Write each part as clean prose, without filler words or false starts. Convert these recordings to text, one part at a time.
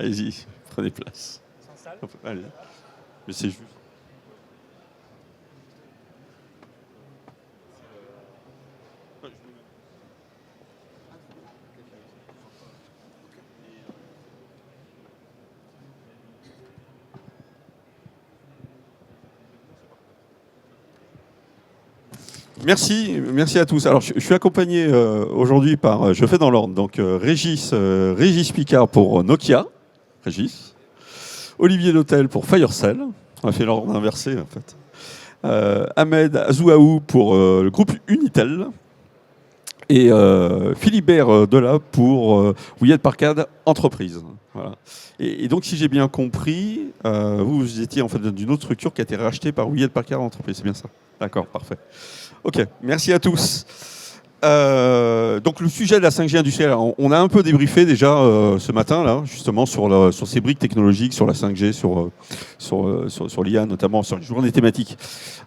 Allez-y, prenez place. Allez. Mais c'est juste. Merci à tous. Alors, je suis accompagné aujourd'hui par, je fais dans l'ordre, donc Régis Picard pour Nokia, Régis, Olivier Lautel pour Firecell, on a fait l'ordre inversé en fait, Ahmed Azouaou pour le groupe Unitel, et Philibert Dela pour Hewlett Packard Entreprise. Voilà. Et donc, si j'ai bien compris, vous étiez en fait d'une autre structure qui a été rachetée par Hewlett Packard Entreprise, c'est bien ça? D'accord, parfait. Ok, merci à tous. Donc le sujet de la 5G industrielle, on a un peu débriefé déjà ce matin, là, justement, sur ces briques technologiques, sur la 5G, sur l'IA, notamment sur les journées thématiques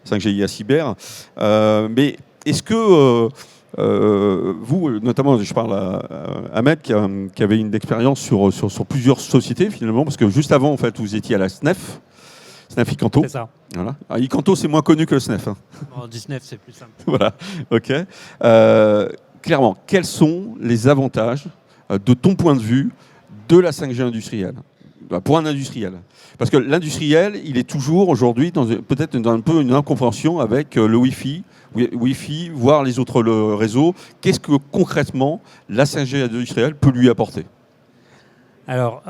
5G IA cyber. Mais est-ce que vous, notamment, je parle à Ahmed, qui avait une expérience sur plusieurs sociétés, finalement, parce que juste avant, en fait, vous étiez à la SNEF, SNEF Icanto. C'est ça. Voilà. Alors, Icanto, c'est moins connu que le SNEF. Hein. On dit SNEF, c'est plus simple. Voilà, ok. Clairement, quels sont les avantages, de ton point de vue, de la 5G industrielle, pour un industriel? Parce que l'industriel, il est toujours aujourd'hui peut-être dans un peu une incompréhension avec le Wi-Fi, voire les autres réseaux. Qu'est-ce que concrètement la 5G industrielle peut lui apporter? Alors,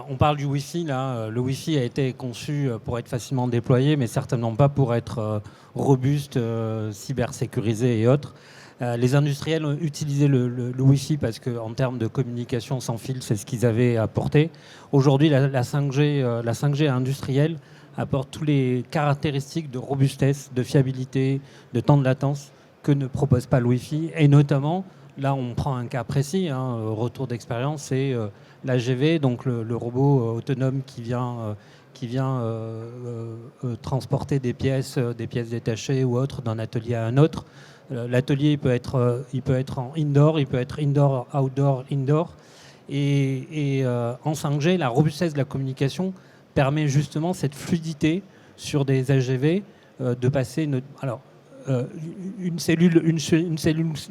on parle du Wi-Fi, là. Le Wi-Fi a été conçu pour être facilement déployé, mais certainement pas pour être robuste, cybersécurisé et autres. Les industriels ont utilisé le Wi-Fi parce qu'en termes de communication sans fil, c'est ce qu'ils avaient apporté. Aujourd'hui, la 5G industrielle apporte toutes les caractéristiques de robustesse, de fiabilité, de temps de latence que ne propose pas le Wi-Fi. Et notamment, là, on prend un cas précis, retour d'expérience, c'est l'AGV, donc le robot autonome qui vient transporter des pièces détachées ou autres d'un atelier à un autre. L'atelier il peut être en indoor, il peut être indoor, outdoor, indoor. Et en 5G, la robustesse de la communication permet justement cette fluidité sur des AGV de passer une cellule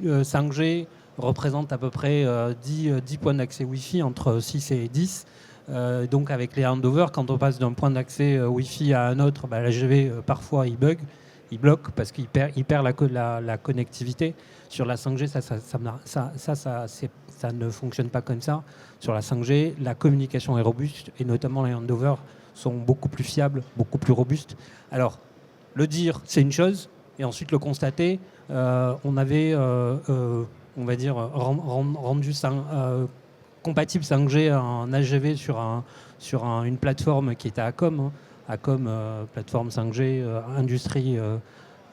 5G représente à peu près 10 points d'accès Wi-Fi, entre 6 et 10. Donc avec les handovers, quand on passe d'un point d'accès Wi-Fi à un autre, l'AGV parfois il bug, il bloque parce qu'il perd la connectivité. Sur la 5G, ça ne fonctionne pas comme ça. Sur la 5G, la communication est robuste et notamment les handovers sont beaucoup plus fiables, beaucoup plus robustes. Alors, le dire, c'est une chose, et ensuite le constater, on avait... on va dire, rendu compatible 5G en AGV sur une plateforme qui était Acom, Acom, plateforme 5G industrie,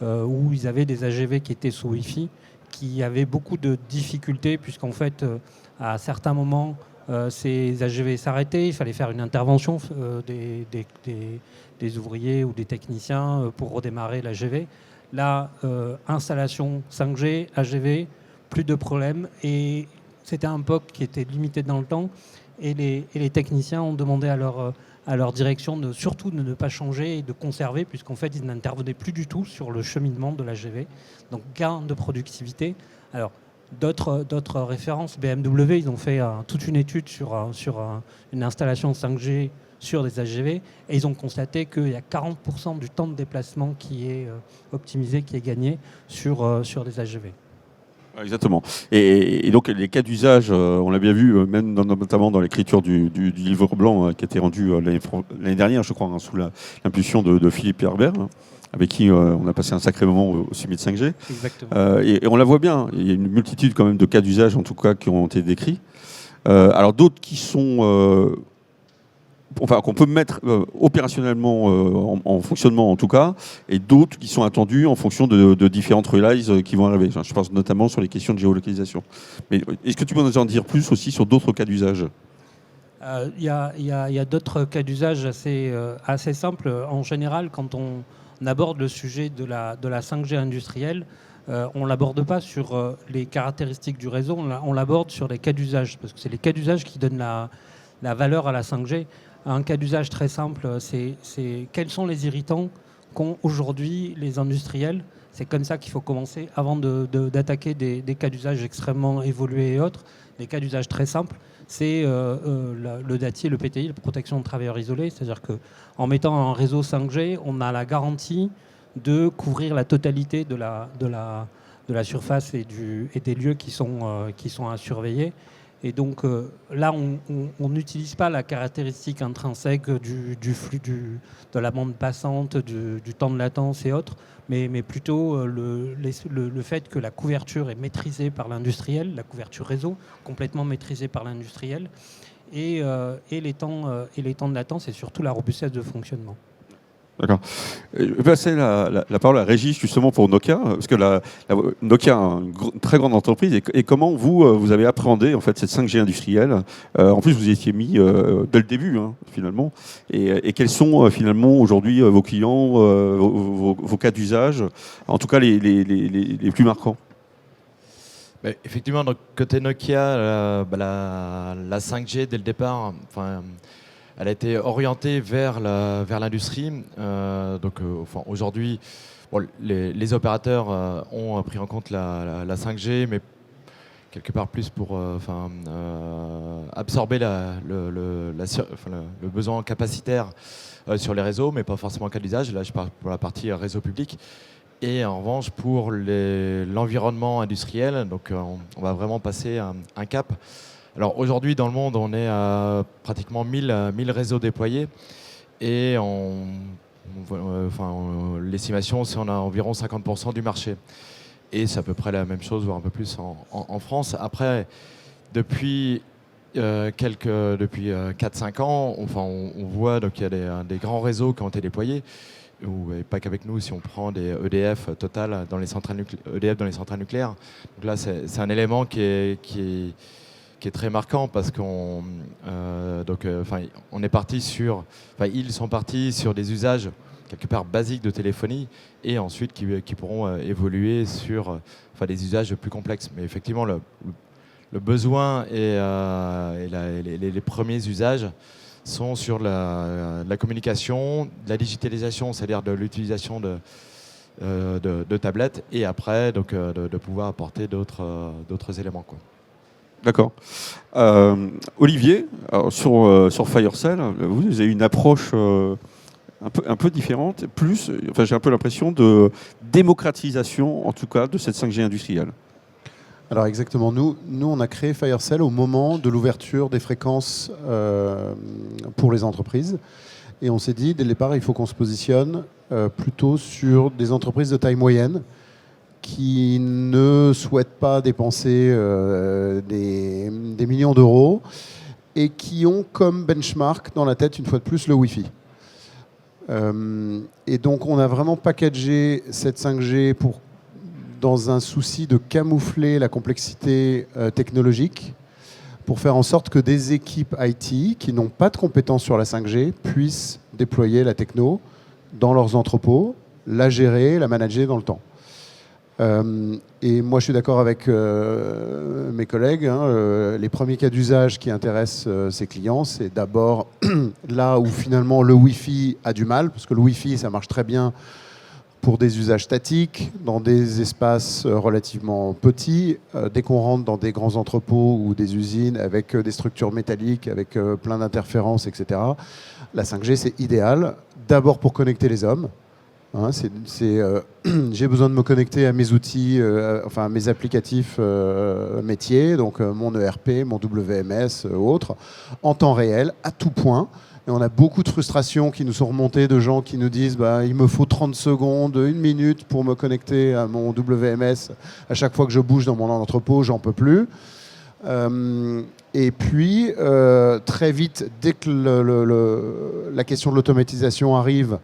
où ils avaient des AGV qui étaient sous Wi-Fi, qui avaient beaucoup de difficultés, puisqu'en fait, à certains moments, ces AGV s'arrêtaient, il fallait faire une intervention des ouvriers ou des techniciens pour redémarrer l'AGV. Là, installation 5G, AGV, plus de problèmes, et c'était un POC qui était limité dans le temps, et les techniciens ont demandé à leur direction surtout de ne pas changer et de conserver, puisqu'en fait ils n'intervenaient plus du tout sur le cheminement de l'AGV, donc gain de productivité. Alors d'autres références, BMW, ils ont fait toute une étude sur une installation 5G sur des AGV, et ils ont constaté qu'il y a 40% du temps de déplacement qui est optimisé, qui est gagné sur des AGV. Exactement. Et donc les cas d'usage, on l'a bien vu, même notamment dans l'écriture du livre blanc qui a été rendu l'année dernière, je crois, sous l'impulsion de Philippe Herbert, avec qui on a passé un sacré moment au summit 5G. Exactement. Et on la voit bien, il y a une multitude quand même de cas d'usage, en tout cas, qui ont été décrits. Alors d'autres qui sont... qu'on peut mettre opérationnellement en fonctionnement en tout cas, et d'autres qui sont attendus en fonction de différentes releases qui vont arriver. Je pense notamment sur les questions de géolocalisation. Mais est-ce que tu peux nous en dire plus aussi sur d'autres cas d'usage? Il y a d'autres cas d'usage assez simples. En général, quand on aborde le sujet de la 5G industrielle, on ne l'aborde pas sur les caractéristiques du réseau, on l'aborde sur les cas d'usage, parce que c'est les cas d'usage qui donnent la valeur à la 5G. Un cas d'usage très simple, c'est quels sont les irritants qu'ont aujourd'hui les industriels. C'est comme ça qu'il faut commencer avant d'attaquer des cas d'usage extrêmement évolués et autres. Des cas d'usage très simples, c'est le DATI et le PTI, la protection de travailleurs isolés. C'est-à-dire qu'en mettant un réseau 5G, on a la garantie de couvrir la totalité de la surface et des lieux qui sont à surveiller. Et donc là, on n'utilise pas la caractéristique intrinsèque du flux de la bande passante, du temps de latence et autres, mais plutôt le fait que la couverture est maîtrisée par l'industriel, la couverture réseau complètement maîtrisée par l'industriel, et les temps de latence et surtout la robustesse de fonctionnement. D'accord. Je vais passer la parole à Régis justement pour Nokia, parce que Nokia est une très grande entreprise, et comment vous avez appréhendé en fait cette 5G industrielle. En plus, vous y étiez mis dès le début, hein, finalement. Et quels sont finalement aujourd'hui vos clients, vos cas d'usage, en tout cas les plus marquants? Effectivement, donc, côté Nokia, la 5G dès le départ, elle a été orientée vers l'industrie. Aujourd'hui, les opérateurs ont pris en compte la 5G, mais quelque part plus pour absorber le besoin capacitaire sur les réseaux, mais pas forcément en cas d'usage. Là, je parle pour la partie réseau public. Et en revanche, pour l'environnement industriel, donc on va vraiment passer un cap. Alors aujourd'hui, dans le monde, on est à pratiquement 1000 réseaux déployés. Et l'estimation, c'est qu'on a environ 50% du marché. Et c'est à peu près la même chose, voire un peu plus en France. Après, depuis 4-5 ans, on voit qu'il y a des grands réseaux qui ont été déployés. Et pas qu'avec nous, si on prend des EDF Total dans les centrales nucléaires. Donc là, c'est un élément qui est très marquant parce qu'on est parti ils sont partis sur des usages quelque part basiques de téléphonie et ensuite qui pourront évoluer sur des usages plus complexes. Mais effectivement, le besoin et les premiers usages sont sur la communication, de la digitalisation, c'est-à-dire de l'utilisation de tablettes, et après de pouvoir apporter d'autres éléments, quoi. D'accord. Olivier, alors, sur FireCell, vous avez une approche un peu différente, j'ai un peu l'impression de démocratisation, en tout cas, de cette 5G industrielle. Alors exactement, nous on a créé FireCell au moment de l'ouverture des fréquences pour les entreprises. Et on s'est dit, dès le départ, il faut qu'on se positionne plutôt sur des entreprises de taille moyenne qui ne souhaitent pas dépenser des millions d'euros et qui ont comme benchmark dans la tête, une fois de plus, le Wi-Fi. Et donc on a vraiment packagé cette 5G dans un souci de camoufler la complexité technologique pour faire en sorte que des équipes IT qui n'ont pas de compétences sur la 5G puissent déployer la techno dans leurs entrepôts, la gérer, la manager dans le temps. Et moi, je suis d'accord avec mes collègues. Les premiers cas d'usage qui intéressent ces clients, c'est d'abord là où finalement le Wi-Fi a du mal, parce que le Wi-Fi, ça marche très bien pour des usages statiques, dans des espaces relativement petits. Dès qu'on rentre dans des grands entrepôts ou des usines avec des structures métalliques, avec plein d'interférences, etc., la 5G, c'est idéal. D'abord pour connecter les hommes. J'ai besoin de me connecter à mes outils, à mes applicatifs métiers, donc mon ERP, mon WMS, autres, en temps réel, à tout point. Et on a beaucoup de frustrations qui nous sont remontées de gens qui nous disent il me faut 30 secondes, 1 minute pour me connecter à mon WMS. À chaque fois que je bouge dans mon entrepôt, j'en peux plus. Et puis, très vite, dès que la question de l'automatisation arrive,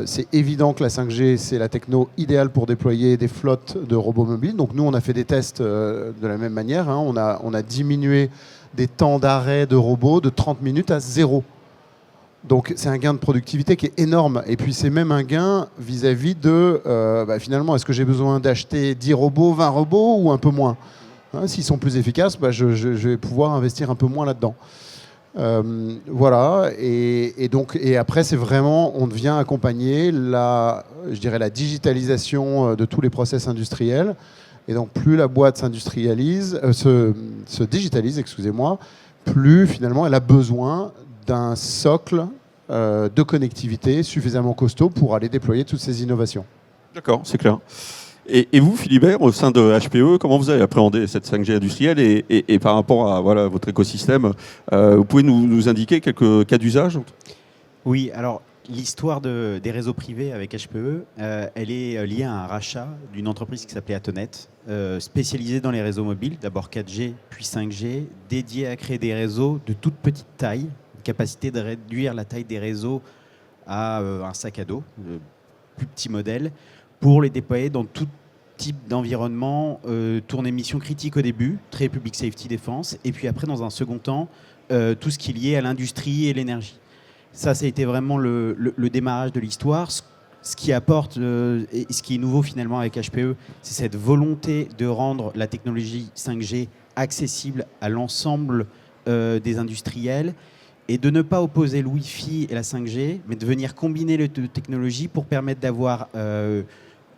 c'est évident que la 5G, c'est la techno idéale pour déployer des flottes de robots mobiles. Donc nous, on a fait des tests de la même manière. On a diminué des temps d'arrêt de robots de 30 minutes à 0. Donc c'est un gain de productivité qui est énorme. Et puis c'est même un gain vis-à-vis de, finalement, est-ce que j'ai besoin d'acheter 10 robots, 20 robots ou un peu moins ? S'ils sont plus efficaces, je vais pouvoir investir un peu moins là-dedans. Voilà, et après c'est vraiment, on vient accompagner je dirais la digitalisation de tous les process industriels. Et donc plus la boîte se digitalise, excusez-moi, plus finalement elle a besoin d'un socle de connectivité suffisamment costaud pour aller déployer toutes ces innovations. D'accord, c'est clair. Et vous, Philibert, au sein de HPE, comment vous avez appréhendé cette 5G industrielle et par rapport à votre écosystème, vous pouvez nous indiquer quelques cas d'usage ? Oui, alors l'histoire des réseaux privés avec HPE, elle est liée à un rachat d'une entreprise qui s'appelait Atonet, spécialisée dans les réseaux mobiles, d'abord 4G, puis 5G, dédiée à créer des réseaux de toute petite taille, capacité de réduire la taille des réseaux à un sac à dos, plus petit modèle, pour les déployer dans tout type d'environnement, tourner mission critique au début, très public safety défense, et puis après, dans un second temps, tout ce qui est lié à l'industrie et l'énergie. Ça a été vraiment le démarrage de l'histoire. Ce qui apporte, et ce qui est nouveau finalement avec HPE, c'est cette volonté de rendre la technologie 5G accessible à l'ensemble des industriels et de ne pas opposer le Wi-Fi et la 5G, mais de venir combiner les deux technologies pour permettre d'avoir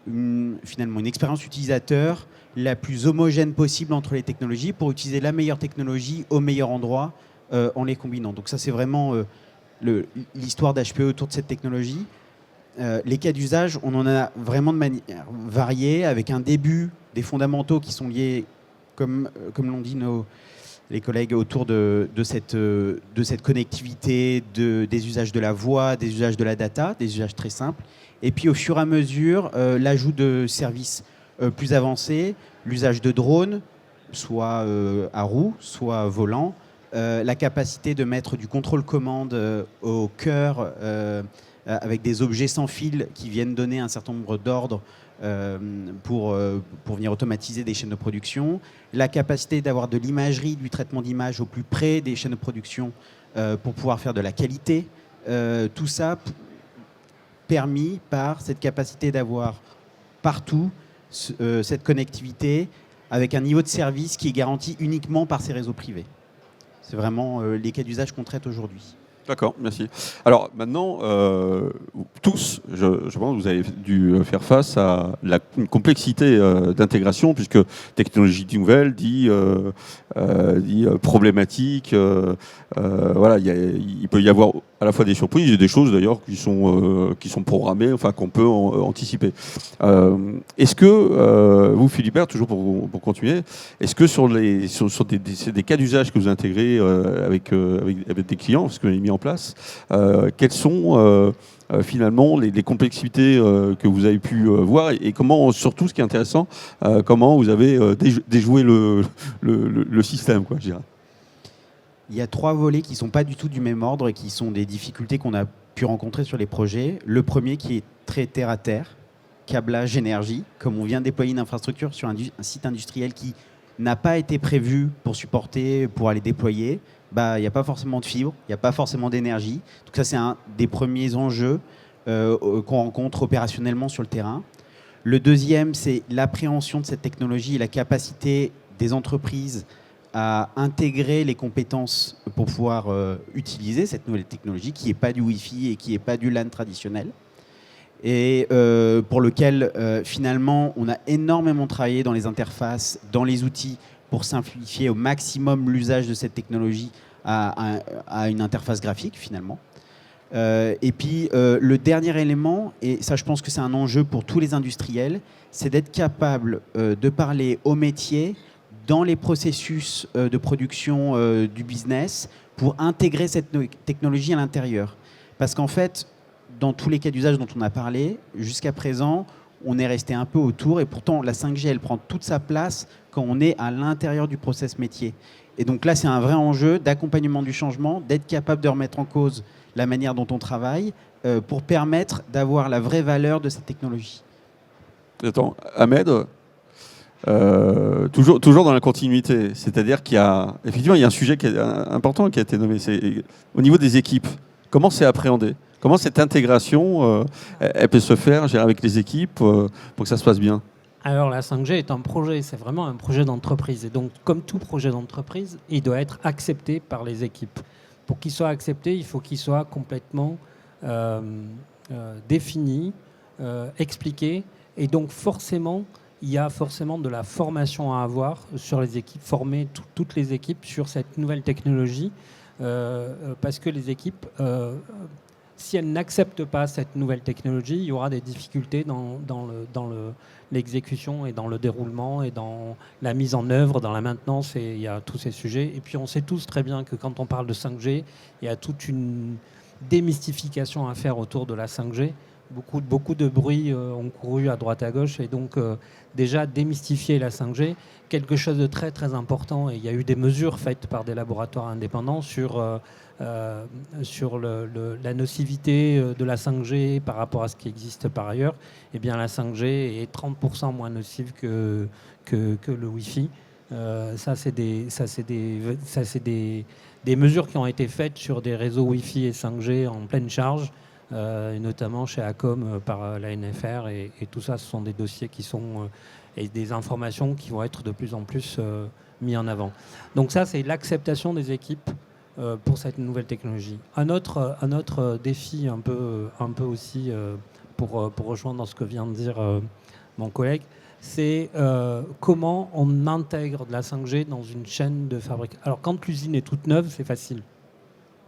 finalement une expérience utilisateur la plus homogène possible entre les technologies pour utiliser la meilleure technologie au meilleur endroit en les combinant. Donc ça, c'est vraiment l'histoire d'HPE autour de cette technologie. Les cas d'usage, on en a vraiment de manière variée, avec un début des fondamentaux qui sont liés, comme l'ont dit les collègues, autour de cette connectivité, des usages de la voix, des usages de la data, des usages très simples. Et puis au fur et à mesure, l'ajout de services plus avancés, l'usage de drones, soit à roue, soit volant, la capacité de mettre du contrôle-commande au cœur, avec des objets sans fil qui viennent donner un certain nombre d'ordres pour venir automatiser des chaînes de production, la capacité d'avoir de l'imagerie, du traitement d'image au plus près des chaînes de production pour pouvoir faire de la qualité, tout ça permis par cette capacité d'avoir partout cette connectivité avec un niveau de service qui est garanti uniquement par ces réseaux privés. C'est vraiment les cas d'usage qu'on traite aujourd'hui. D'accord, merci. Alors maintenant, tous, je pense que vous avez dû faire face à une complexité d'intégration, puisque technologie nouvelle dit problématique. Voilà, il peut y avoir à la fois des surprises et des choses d'ailleurs qui sont programmées, enfin qu'on peut anticiper. Est-ce que vous, Philibert, toujours pour continuer, est-ce que sur des cas d'usage que vous intégrez avec des clients, parce que vous avez mis en place, quelles sont finalement les complexités que vous avez pu voir et comment, surtout ce qui est intéressant, comment vous avez déjoué le système, quoi, je dirais. Il y a 3 volets qui ne sont pas du tout du même ordre et qui sont des difficultés qu'on a pu rencontrer sur les projets. Le premier qui est très terre à terre, câblage, énergie. Comme on vient de déployer une infrastructure sur un site industriel qui n'a pas été prévu pour aller déployer, il n'y a pas forcément de fibre, il n'y a pas forcément d'énergie. Donc ça, c'est un des premiers enjeux qu'on rencontre opérationnellement sur le terrain. Le deuxième, c'est l'appréhension de cette technologie et la capacité des entreprises à intégrer les compétences pour pouvoir utiliser cette nouvelle technologie qui n'est pas du Wi-Fi et qui n'est pas du LAN traditionnel. Et pour lequel, finalement, on a énormément travaillé dans les interfaces, dans les outils, pour simplifier au maximum l'usage de cette technologie à une interface graphique, finalement. Et puis, le dernier élément, et ça, je pense que c'est un enjeu pour tous les industriels, c'est d'être capable de parler au métier dans les processus de production du business pour intégrer cette technologie à l'intérieur. Parce qu'en fait, dans tous les cas d'usage dont on a parlé, jusqu'à présent, on est resté un peu autour et pourtant la 5G, elle prend toute sa place quand on est à l'intérieur du process métier. Et donc là, c'est un vrai enjeu d'accompagnement du changement, d'être capable de remettre en cause la manière dont on travaille pour permettre d'avoir la vraie valeur de cette technologie. Attends, Ahmed, toujours dans la continuité, c'est-à-dire qu'il y a effectivement il y a un sujet qui est important qui a été nommé, c'est au niveau des équipes. Comment c'est appréhendé ? Comment cette intégration elle peut se faire avec les équipes pour que ça se passe bien ? Alors la 5G est un projet, c'est vraiment un projet d'entreprise. Et donc comme tout projet d'entreprise, il doit être accepté par les équipes. Pour qu'il soit accepté, il faut qu'il soit complètement défini, expliqué. Et donc forcément, il y a forcément de la formation à avoir sur les équipes, former toutes les équipes sur cette nouvelle technologie, parce que les équipes, si elles n'acceptent pas cette nouvelle technologie, il y aura des difficultés dans l'exécution et dans le déroulement et dans la mise en œuvre, dans la maintenance, et il y a tous ces sujets. Et puis on sait tous très bien que quand on parle de 5G, il y a toute une démystification à faire autour de la 5G. Beaucoup de bruits ont couru à droite à gauche, et donc déjà démystifier la 5G, quelque chose de très très important, et il y a eu des mesures faites par des laboratoires indépendants sur la nocivité de la 5G par rapport à ce qui existe par ailleurs. Eh bien la 5G est 30% moins nocive que le Wi-Fi. Ça c'est des mesures qui ont été faites sur des réseaux Wi-Fi et 5G en pleine charge. Et notamment chez ACOM par la NFR, et tout ça, ce sont des dossiers qui sont et des informations qui vont être de plus en plus mis en avant. Donc ça, c'est l'acceptation des équipes pour cette nouvelle technologie. Un autre défi un peu aussi pour rejoindre dans ce que vient de dire mon collègue, c'est comment on intègre de la 5G dans une chaîne de fabrication. Alors quand l'usine est toute neuve, c'est facile.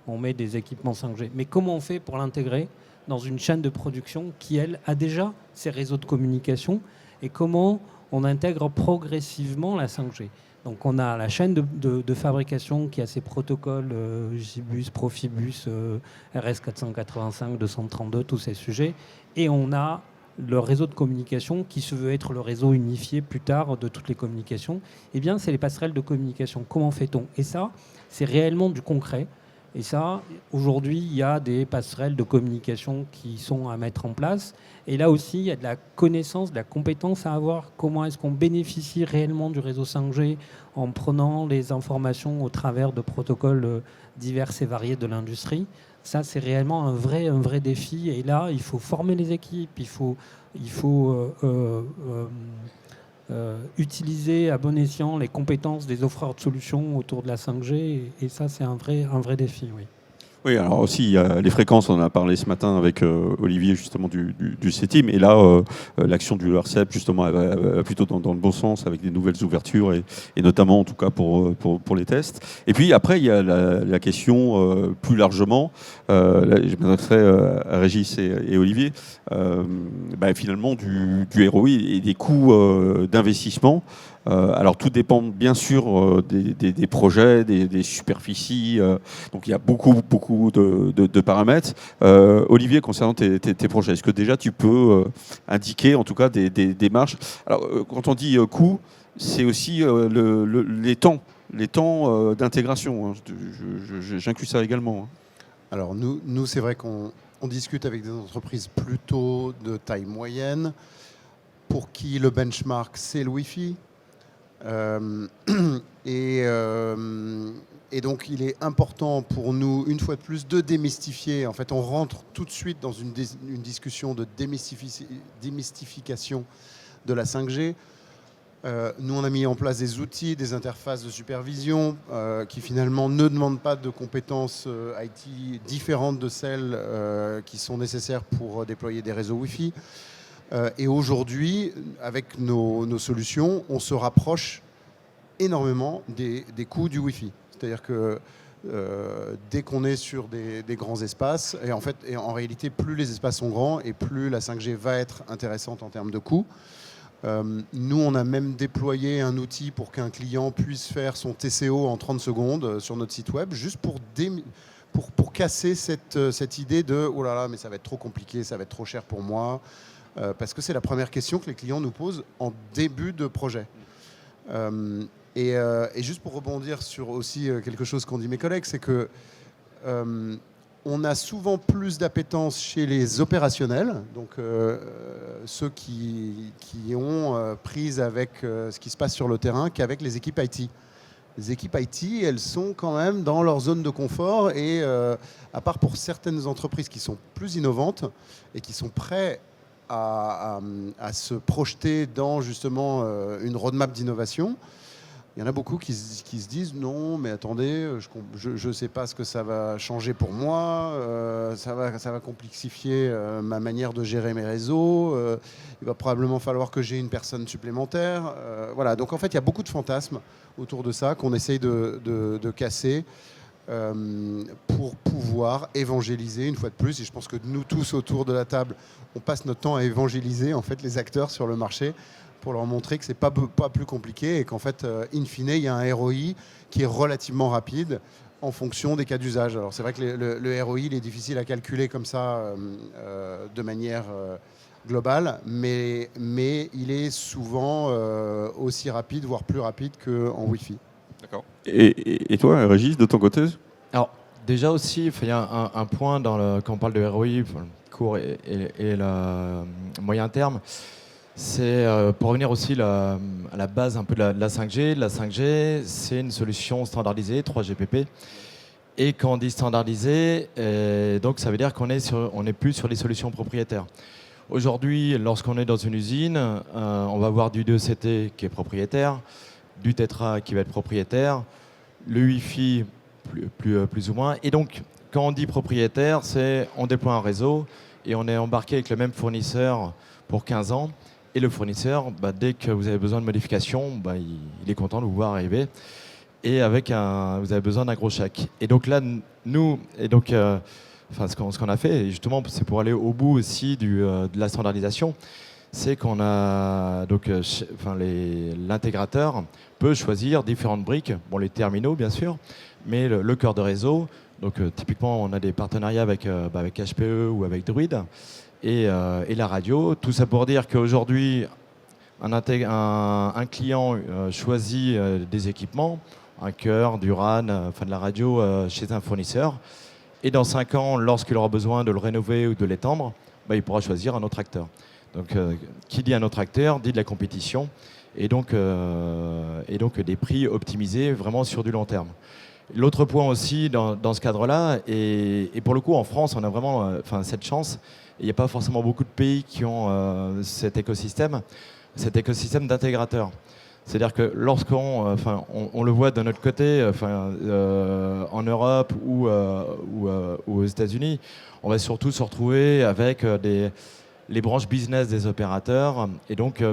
On met des équipements 5G. Mais comment on fait pour l'intégrer dans une chaîne de production qui, elle, a déjà ses réseaux de communication, et comment on intègre progressivement la 5G. Donc on a la chaîne de fabrication qui a ses protocoles JBus, Profibus, RS485, 232, tous ces sujets. Et on a le réseau de communication qui se veut être le réseau unifié plus tard de toutes les communications. Eh bien, c'est les passerelles de communication. Comment fait-on? Et ça, c'est réellement du concret. Et ça, aujourd'hui, il y a des passerelles de communication qui sont à mettre en place. Et là aussi, il y a de la connaissance, de la compétence à avoir. Comment est-ce qu'on bénéficie réellement du réseau 5G en prenant les informations au travers de protocoles divers et variés de l'industrie? Ça, c'est réellement un vrai défi. Et là, il faut former les équipes, il faut utiliser à bon escient les compétences des offreurs de solutions autour de la 5G, et ça, c'est un vrai défi, oui. Oui, alors aussi, il y a les fréquences, on en a parlé ce matin avec Olivier, justement, du CETIM. Et là, l'action du RCEP, justement, elle va plutôt dans le bon sens, avec des nouvelles ouvertures, et notamment, en tout cas, pour les tests. Et puis, après, il y a la question plus largement, là, je m'adresserai à Régis et Olivier, finalement, du ROI et des coûts d'investissement. Alors tout dépend bien sûr des projets, des superficies, donc il y a beaucoup de paramètres. Olivier, concernant tes projets, est-ce que déjà tu peux indiquer en tout cas des marges? Alors quand on dit coût, c'est aussi les temps d'intégration, hein. J'inclus ça également, hein. Alors nous c'est vrai qu'on discute avec des entreprises plutôt de taille moyenne, pour qui le benchmark c'est le Wi-Fi. Et donc il est important pour nous, une fois de plus, de démystifier. En fait, on rentre tout de suite dans une discussion de démystification de la 5G. Nous, on a mis en place des outils, des interfaces de supervision qui finalement ne demandent pas de compétences IT différentes de celles qui sont nécessaires pour déployer des réseaux Wi-Fi. Et aujourd'hui, avec nos solutions, on se rapproche énormément des coûts du Wi-Fi. C'est-à-dire que dès qu'on est sur des grands espaces, et en réalité, plus les espaces sont grands et plus la 5G va être intéressante en termes de coûts. Nous, on a même déployé un outil pour qu'un client puisse faire son TCO en 30 secondes sur notre site web, juste pour casser cette idée de « oh là là, mais ça va être trop compliqué, ça va être trop cher pour moi ». Parce que c'est la première question que les clients nous posent en début de projet. Et juste pour rebondir sur aussi quelque chose qu'ont dit mes collègues, c'est que on a souvent plus d'appétence chez les opérationnels, donc ceux qui ont prise avec ce qui se passe sur le terrain, qu'avec les équipes IT. Les équipes IT, elles sont quand même dans leur zone de confort, et à part pour certaines entreprises qui sont plus innovantes et qui sont prêtes à se projeter dans justement une roadmap d'innovation, Il y en a beaucoup qui se disent non, mais attendez, je ne sais pas ce que ça va changer pour moi, ça va complexifier ma manière de gérer mes réseaux, il va probablement falloir que j'ai une personne supplémentaire. Voilà, donc en fait, il y a beaucoup de fantasmes autour de ça qu'on essaye de casser pour pouvoir évangéliser une fois de plus. Et je pense que nous tous autour de la table, on passe notre temps à évangéliser en fait, les acteurs sur le marché, pour leur montrer que c'est pas plus compliqué et qu'en fait, in fine, il y a un ROI qui est relativement rapide en fonction des cas d'usage. Alors c'est vrai que le ROI, il est difficile à calculer comme ça de manière globale, mais il est souvent aussi rapide, voire plus rapide qu'en Wi-Fi. D'accord. Et toi, Régis, de ton côté? Alors, déjà aussi, il y a un point quand on parle de ROI, court et le moyen terme. C'est pour revenir aussi à la base un peu de la 5G. La 5G, c'est une solution standardisée, 3GPP. Et quand on dit standardisé, donc ça veut dire qu'on n'est plus sur les solutions propriétaires. Aujourd'hui, lorsqu'on est dans une usine, on va avoir du 2CT qui est propriétaire, du Tetra qui va être propriétaire, le Wi-Fi plus ou moins. Et donc, quand on dit propriétaire, c'est on déploie un réseau et on est embarqué avec le même fournisseur pour 15 ans. Et le fournisseur, dès que vous avez besoin de modification, il est content de vous voir arriver. Et vous avez besoin d'un gros chèque. Et donc là, nous, ce qu'on a fait, et justement, c'est pour aller au bout aussi de la standardisation, c'est qu'on a l'intégrateur peut choisir différentes briques, les terminaux bien sûr, mais le cœur de réseau. Donc typiquement, on a des partenariats avec HPE ou avec Druid. Et la radio, tout ça pour dire qu'aujourd'hui, un client choisit des équipements, un cœur, du RAN, de la radio chez un fournisseur. Et dans 5 ans, lorsqu'il aura besoin de le rénover ou de l'étendre, il pourra choisir un autre acteur. Donc, qui dit un autre acteur, dit de la compétition et donc des prix optimisés vraiment sur du long terme. L'autre point aussi dans ce cadre-là, et pour le coup en France, on a vraiment cette chance. Il n'y a pas forcément beaucoup de pays qui ont cet écosystème d'intégrateurs. C'est-à-dire que lorsqu'on on le voit de notre côté, en Europe ou aux États-Unis, on va surtout se retrouver avec les branches business des opérateurs et donc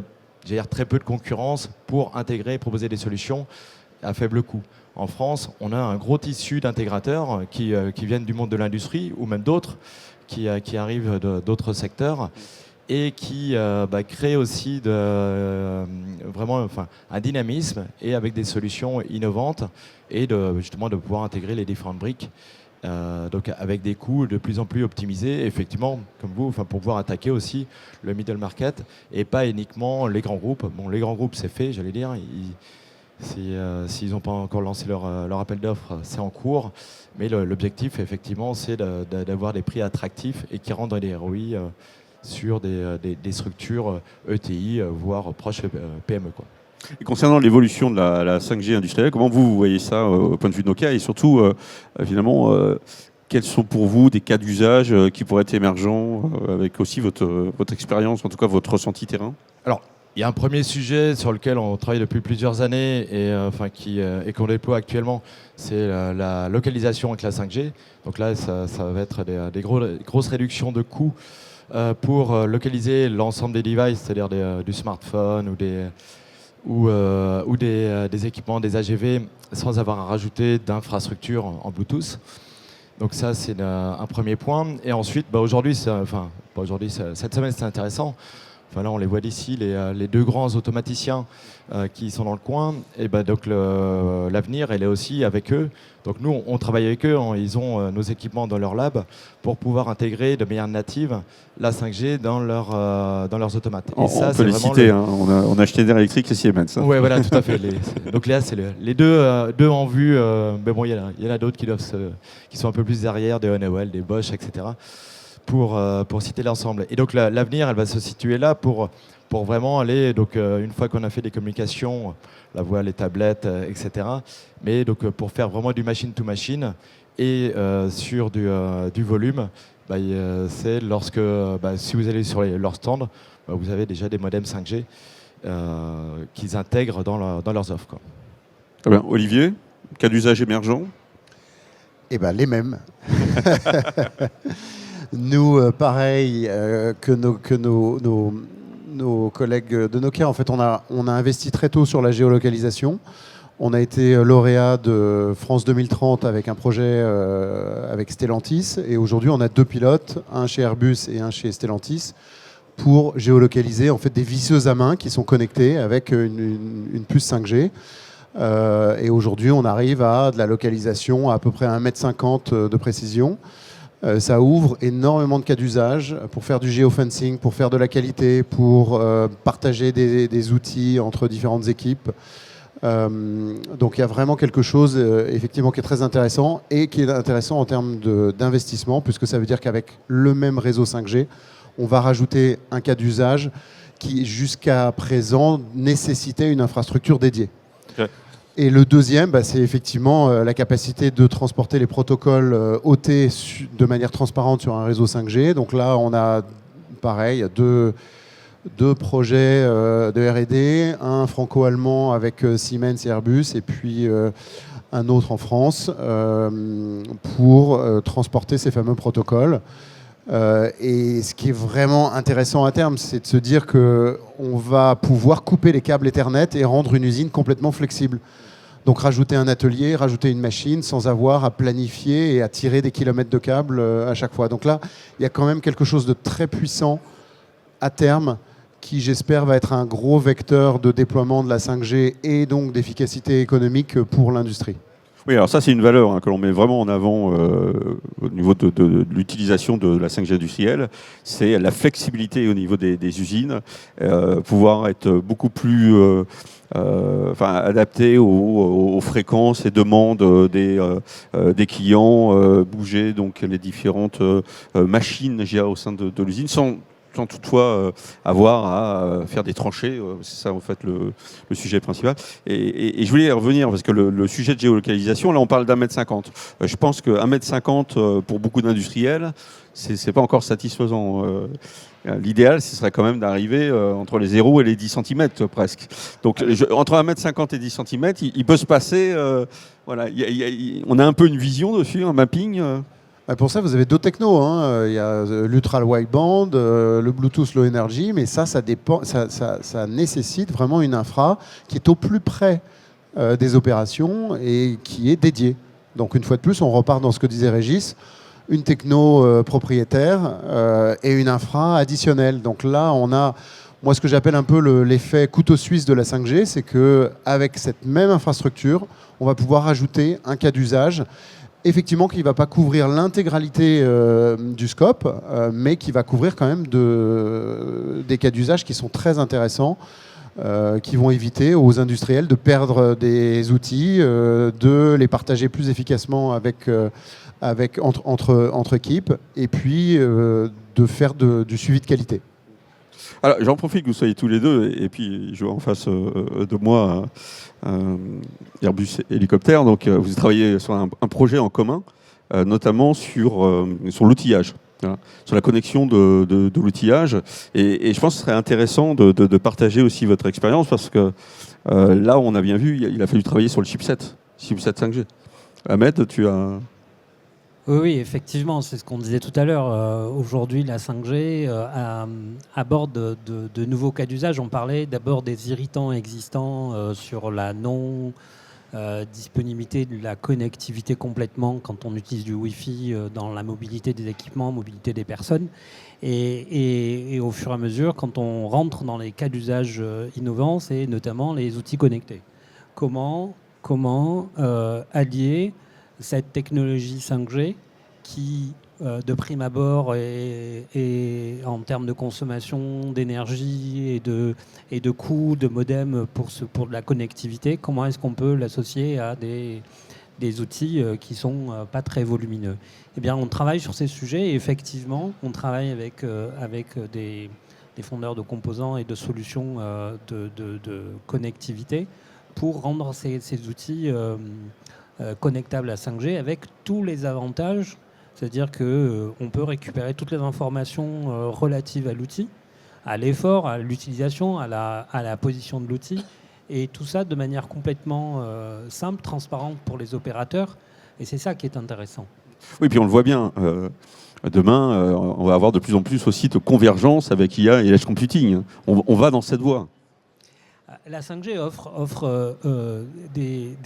très peu de concurrence pour intégrer et proposer des solutions à faible coût. En France, on a un gros tissu d'intégrateurs qui viennent du monde de l'industrie ou même d'autres qui arrivent d'autres secteurs et qui créent aussi vraiment un dynamisme et avec des solutions innovantes et justement de pouvoir intégrer les différentes briques. Donc avec des coûts de plus en plus optimisés, effectivement, comme vous, pour pouvoir attaquer aussi le middle market et pas uniquement les grands groupes. Bon, les grands groupes, c'est fait, j'allais dire. S'ils n'ont pas encore lancé leur appel d'offres, c'est en cours. Mais l'objectif, effectivement, c'est d'avoir des prix attractifs et qui rendent des ROI sur des structures ETI, voire proches PME, quoi. Et concernant l'évolution de la 5G industrielle, comment vous voyez ça au point de vue de Nokia et surtout, finalement, quels sont pour vous des cas d'usage qui pourraient être émergents avec aussi votre expérience, en tout cas votre ressenti terrain? Alors, il y a un premier sujet sur lequel on travaille depuis plusieurs années et qu'on déploie actuellement, c'est la localisation avec la 5G. Donc là, ça va être des grosses réductions de coûts pour localiser l'ensemble des devices, c'est-à-dire du smartphone ou des équipements, des AGV, sans avoir à rajouter d'infrastructures en Bluetooth. Donc ça, c'est un premier point. Et ensuite, aujourd'hui, cette semaine, c'est intéressant. Là, on les voit d'ici, les deux grands automaticiens qui sont dans le coin. Et donc l'avenir, elle est aussi avec eux. Donc nous, on travaille avec eux. Ils ont nos équipements dans leur lab pour pouvoir intégrer de manière native la 5G dans leurs automates. Et on peut les citer. On a acheté des électriques et Siemens. Oui, voilà, tout à fait. Donc là, c'est les deux en vue. Mais bon, il y en a d'autres qui sont un peu plus derrière, des Honeywell, des Bosch, etc. Pour citer l'ensemble. Et donc l'avenir, elle va se situer là pour vraiment aller, donc une fois qu'on a fait des communications, la voix, les tablettes, etc. Mais donc pour faire vraiment du machine to machine et sur du volume, c'est lorsque, si vous allez sur leur stand, vous avez déjà des modems 5G qu'ils intègrent dans leurs offres, quoi. Très bien. Olivier, cas d'usage émergent? Eh ben, les mêmes. Nous, pareil que nos collègues de Nokia, en fait, on a investi très tôt sur la géolocalisation. On a été lauréat de France 2030 avec un projet avec Stellantis. Et aujourd'hui, on a 2 pilotes, un chez Airbus et un chez Stellantis, pour géolocaliser en fait, des visseuses à main qui sont connectées avec une puce 5G. Et aujourd'hui, on arrive à de la localisation à peu près 1,50 m de précision. Ça ouvre énormément de cas d'usage pour faire du géofencing, pour faire de la qualité, pour partager des outils entre différentes équipes. Donc il y a vraiment quelque chose effectivement qui est très intéressant et qui est intéressant en termes d'investissement, puisque ça veut dire qu'avec le même réseau 5G, on va rajouter un cas d'usage qui jusqu'à présent nécessitait une infrastructure dédiée. Okay. Et le deuxième, c'est effectivement la capacité de transporter les protocoles OT de manière transparente sur un réseau 5G. Donc là, on a pareil, deux projets de R&D, un franco-allemand avec Siemens et Airbus, et puis un autre en France pour transporter ces fameux protocoles. Et ce qui est vraiment intéressant à terme, c'est de se dire qu'on va pouvoir couper les câbles Ethernet et rendre une usine complètement flexible. Donc rajouter un atelier, rajouter une machine sans avoir à planifier et à tirer des kilomètres de câbles à chaque fois. Donc là, il y a quand même quelque chose de très puissant à terme qui, j'espère, va être un gros vecteur de déploiement de la 5G et donc d'efficacité économique pour l'industrie. Oui, alors ça, c'est une valeur que l'on met vraiment en avant au niveau de l'utilisation de la 5G industrielle. C'est la flexibilité au niveau des usines, pouvoir être beaucoup plus adapté aux fréquences et demandes des clients, bouger donc les différentes machines au sein de l'usine sans toutefois avoir à faire des tranchées. C'est ça en fait le sujet principal. Et je voulais y revenir parce que le sujet de géolocalisation, là on parle d'1,50 m. Je pense que 1,50 m pour beaucoup d'industriels, c'est pas encore satisfaisant. L'idéal, ce serait quand même d'arriver entre les 0 et les 10 cm presque. Donc entre 1,50 m et 10 cm, il peut se passer... voilà, on a un peu une vision dessus, un mapping. Pour ça, vous avez 2 technos. Il y a l'Ultra Wideband, le Bluetooth Low Energy, mais ça nécessite vraiment une infra qui est au plus près des opérations et qui est dédiée. Donc une fois de plus, on repart dans ce que disait Régis, une techno propriétaire et une infra additionnelle. Donc là, on a, moi, ce que j'appelle un peu l'effet couteau suisse de la 5G, c'est qu'avec cette même infrastructure, on va pouvoir ajouter un cas d'usage effectivement qui ne va pas couvrir l'intégralité du scope, mais qui va couvrir quand même des cas d'usage qui sont très intéressants, qui vont éviter aux industriels de perdre des outils, de les partager plus efficacement entre équipes, et puis de faire du suivi de qualité. Alors, j'en profite que vous soyez tous les deux, et puis je vois en face de moi Airbus Hélicoptère. Donc, vous travaillez sur un projet en commun, notamment sur l'outillage, hein, sur la connexion de l'outillage. Et je pense que ce serait intéressant de partager aussi votre expérience, parce que là, on a bien vu, il a fallu travailler sur le chipset 5G. Ahmed, tu as... Oui, effectivement, c'est ce qu'on disait tout à l'heure. Aujourd'hui, la 5G aborde de nouveaux cas d'usage. On parlait d'abord des irritants existants sur la non-disponibilité de la connectivité complètement quand on utilise du Wi-Fi dans la mobilité des équipements, mobilité des personnes. Et au fur et à mesure, quand on rentre dans les cas d'usage innovants, c'est notamment les outils connectés. Comment allier cette technologie 5G qui, de prime abord, est en termes de consommation d'énergie et de coûts de modem pour de la connectivité, comment est-ce qu'on peut l'associer à des outils qui ne sont pas très volumineux? Eh bien, on travaille sur ces sujets et effectivement, on travaille avec des fondeurs de composants et de solutions de connectivité pour rendre ces outils connectable à 5G avec tous les avantages, c'est-à-dire qu'on peut récupérer toutes les informations relatives à l'outil, à l'effort, à l'utilisation, à la position de l'outil, et tout ça de manière complètement simple, transparente pour les opérateurs. Et c'est ça qui est intéressant. Oui, puis on le voit bien. Demain, on va avoir de plus en plus aussi de convergence avec IA et l'edge computing. On va dans cette voie. La 5G offre des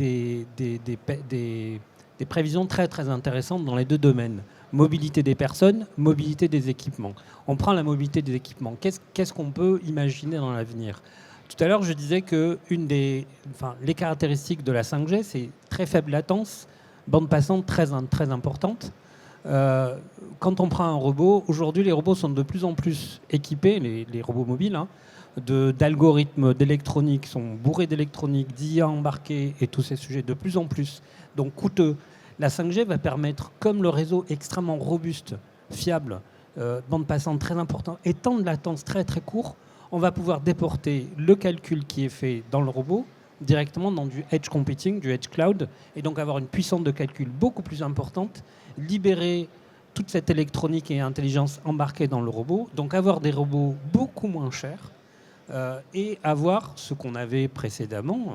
prévisions très très intéressantes dans les deux domaines. Mobilité des personnes, mobilité des équipements. On prend la mobilité des équipements. Qu'est-ce qu'on peut imaginer dans l'avenir ? Tout à l'heure, je disais que les caractéristiques de la 5G, c'est très faible latence, bande passante très importante. Quand on prend un robot, aujourd'hui, les robots sont de plus en plus équipés, les robots mobiles, d'algorithmes, d'électronique, sont bourrés d'électronique, d'IA embarquée et tous ces sujets de plus en plus, donc coûteux. La 5G va permettre, comme le réseau extrêmement robuste, fiable, bande passante très importante et temps de latence très très court, on va pouvoir déporter le calcul qui est fait dans le robot directement dans du edge computing, du edge cloud, et donc avoir une puissance de calcul beaucoup plus importante, libérer toute cette électronique et intelligence embarquée dans le robot, donc avoir des robots beaucoup moins chers, et avoir ce qu'on avait précédemment,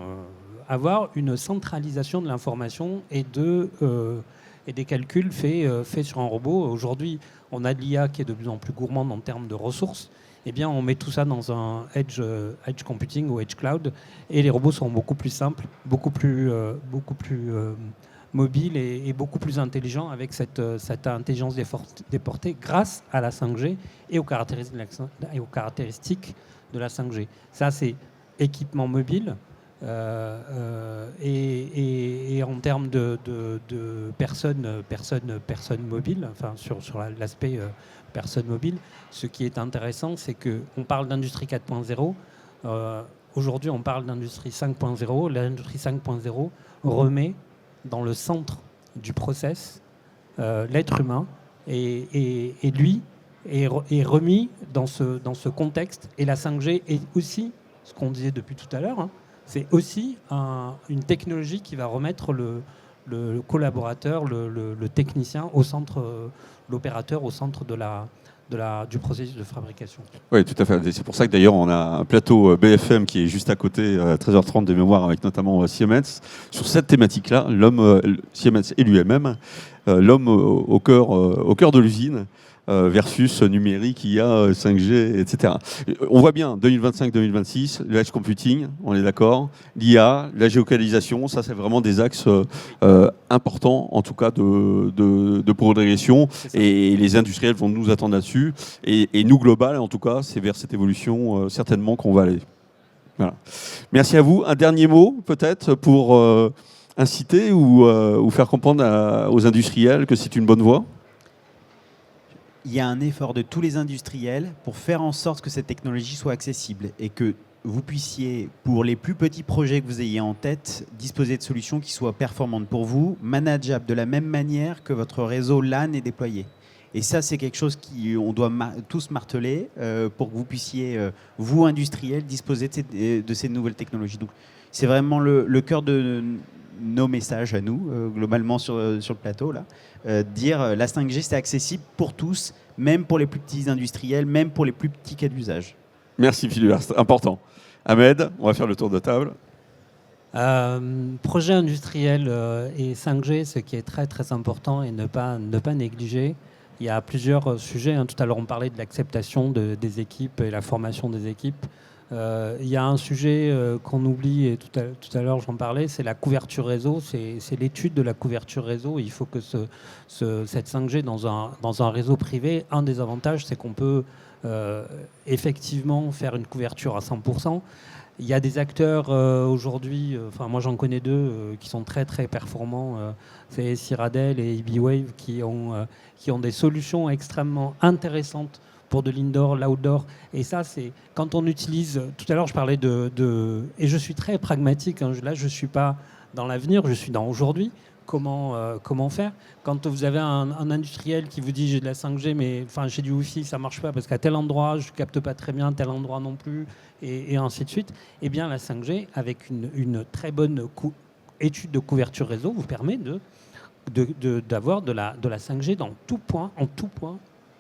avoir une centralisation de l'information et des calculs faits sur un robot. Aujourd'hui, on a de l'IA qui est de plus en plus gourmande en termes de ressources. Eh bien, on met tout ça dans un edge computing ou edge cloud, et les robots seront beaucoup plus simples, beaucoup plus mobiles et beaucoup plus intelligents avec cette intelligence déportée grâce à la 5G et aux caractéristiques de la 5G. Ça, c'est équipement mobile. Et en termes de personnes mobiles, enfin sur l'aspect personnes mobiles, ce qui est intéressant, c'est qu'on parle d'industrie 4.0. Aujourd'hui, on parle d'industrie 5.0. L'industrie 5.0 remet dans le centre du process l'être humain, et lui est remis dans ce contexte. Et la 5G est aussi, ce qu'on disait depuis tout à l'heure, c'est aussi une technologie qui va remettre le collaborateur, le technicien au centre, l'opérateur au centre du processus de fabrication. Oui, tout à fait. Et c'est pour ça que d'ailleurs on a un plateau BFM qui est juste à côté, à 13h30 des mémoires, avec notamment Siemens, sur cette thématique-là, Siemens et l'UMM, l'homme au cœur de l'usine, versus numérique, IA, 5G, etc. On voit bien, 2025-2026, le edge computing, on est d'accord, l'IA, la géolocalisation, ça c'est vraiment des axes importants, en tout cas de progression, et les industriels vont nous attendre là-dessus, et nous, Global, en tout cas, c'est vers cette évolution certainement qu'on va aller. Voilà. Merci à vous. Un dernier mot, peut-être, pour inciter ou faire comprendre aux industriels que c'est une bonne voie. Il y a un effort de tous les industriels pour faire en sorte que cette technologie soit accessible et que vous puissiez, pour les plus petits projets que vous ayez en tête, disposer de solutions qui soient performantes pour vous, manageables de la même manière que votre réseau LAN est déployé. Et ça, c'est quelque chose qu'on doit tous marteler pour que vous puissiez, vous, industriels, disposer de ces nouvelles technologies. Donc, c'est vraiment le cœur de nos messages à nous, globalement sur le plateau, là. Dire la 5G, c'est accessible pour tous, même pour les plus petits industriels, même pour les plus petits cas d'usage. Merci Philippe, c'est important. Ahmed, on va faire le tour de table. Projet industriel et 5G, ce qui est très très important et ne pas négliger. Il y a plusieurs sujets. Tout à l'heure, on parlait de l'acceptation des équipes et la formation des équipes. Il y a un sujet qu'on oublie, et tout à l'heure j'en parlais, c'est la couverture réseau, c'est l'étude de la couverture réseau. Il faut que cette 5G dans un réseau privé, un des avantages, c'est qu'on peut effectivement faire une couverture à 100%. Il y a des acteurs aujourd'hui, moi j'en connais deux qui sont très très performants, c'est Cyradiil et EBWave qui ont des solutions extrêmement intéressantes pour de l'indoor, l'outdoor. Et ça, c'est quand on utilise... Tout à l'heure, je parlais et je suis très pragmatique. Là, je ne suis pas dans l'avenir, je suis dans aujourd'hui. Comment faire ? Quand vous avez un industriel qui vous dit « j'ai de la 5G, mais j'ai du Wi-Fi, ça ne marche pas parce qu'à tel endroit, je ne capte pas très bien, à tel endroit non plus, et ainsi de suite », eh bien, la 5G, avec une très bonne étude de couverture réseau, vous permet d'avoir de la 5G en tout point,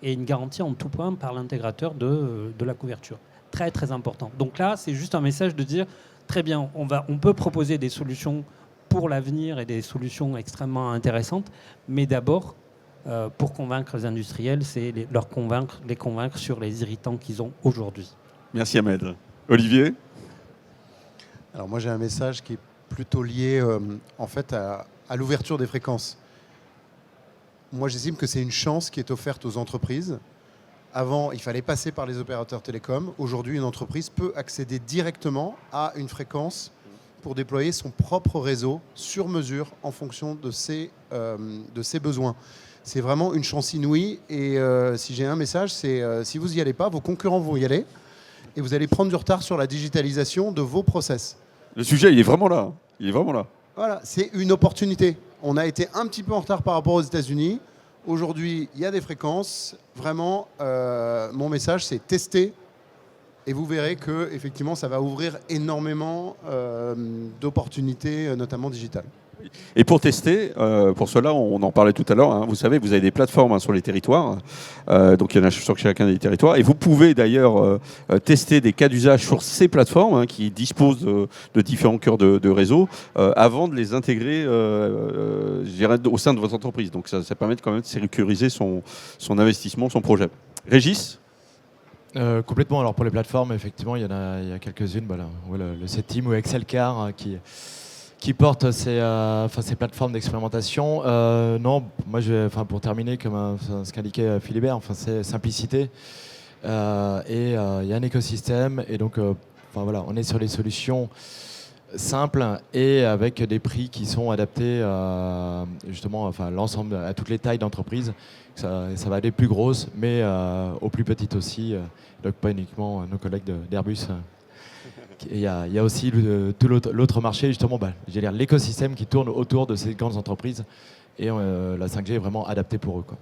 et une garantie en tout point par l'intégrateur de la couverture. Très, très important. Donc là, c'est juste un message de dire très bien, on peut proposer des solutions pour l'avenir et des solutions extrêmement intéressantes, mais d'abord, pour convaincre les industriels, c'est les convaincre sur les irritants qu'ils ont aujourd'hui. Merci Ahmed. Olivier? Alors moi j'ai un message qui est plutôt lié en fait à l'ouverture des fréquences. Moi j'estime que c'est une chance qui est offerte aux entreprises. Avant, il fallait passer par les opérateurs télécoms. Aujourd'hui, une entreprise peut accéder directement à une fréquence pour déployer son propre réseau sur mesure en fonction de ses besoins. C'est vraiment une chance inouïe. Et si j'ai un message, c'est si vous n'y allez pas, vos concurrents vont y aller et vous allez prendre du retard sur la digitalisation de vos process. Le sujet, il est vraiment là. Il est vraiment là. Voilà, c'est une opportunité. On a été un petit peu en retard par rapport aux États-Unis. Aujourd'hui, il y a des fréquences. Vraiment, mon message, c'est tester. Et vous verrez que effectivement, ça va ouvrir énormément d'opportunités, notamment digitales. Et pour tester, pour cela, on en parlait tout à l'heure, hein, vous savez, vous avez des plateformes sur les territoires, donc il y en a sur chacun des territoires, et vous pouvez d'ailleurs tester des cas d'usage sur ces plateformes hein, qui disposent de différents cœurs de réseau avant de les intégrer je dirais, au sein de votre entreprise. Donc ça permet quand même de sécuriser son investissement, son projet. Régis? Complètement. Alors pour les plateformes, effectivement, il y a quelques-unes. Voilà, le SetTeam ou Excelcar hein, qui portent ces plateformes d'expérimentation. Non, moi, pour terminer, comme ce qu'indiquait Philibert, c'est simplicité. Et il y a un écosystème. Et donc, voilà, on est sur des solutions simples et avec des prix qui sont adaptés justement l'ensemble, à toutes les tailles d'entreprise. Ça va des plus grosses, mais aux plus petites aussi. Donc pas uniquement nos collègues d'Airbus. Il y a aussi tout l'autre marché, justement, l'écosystème qui tourne autour de ces grandes entreprises. Et la 5G est vraiment adaptée pour eux, quoi.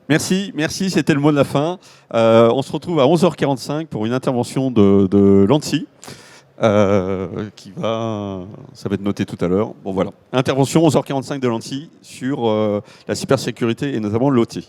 Merci, c'était le mot de la fin. On se retrouve à 11h45 pour une intervention de l'ANSSI. Ça va être noté tout à l'heure. Bon voilà, intervention 11h45 de l'ANSSI sur la cybersécurité et notamment l'OT.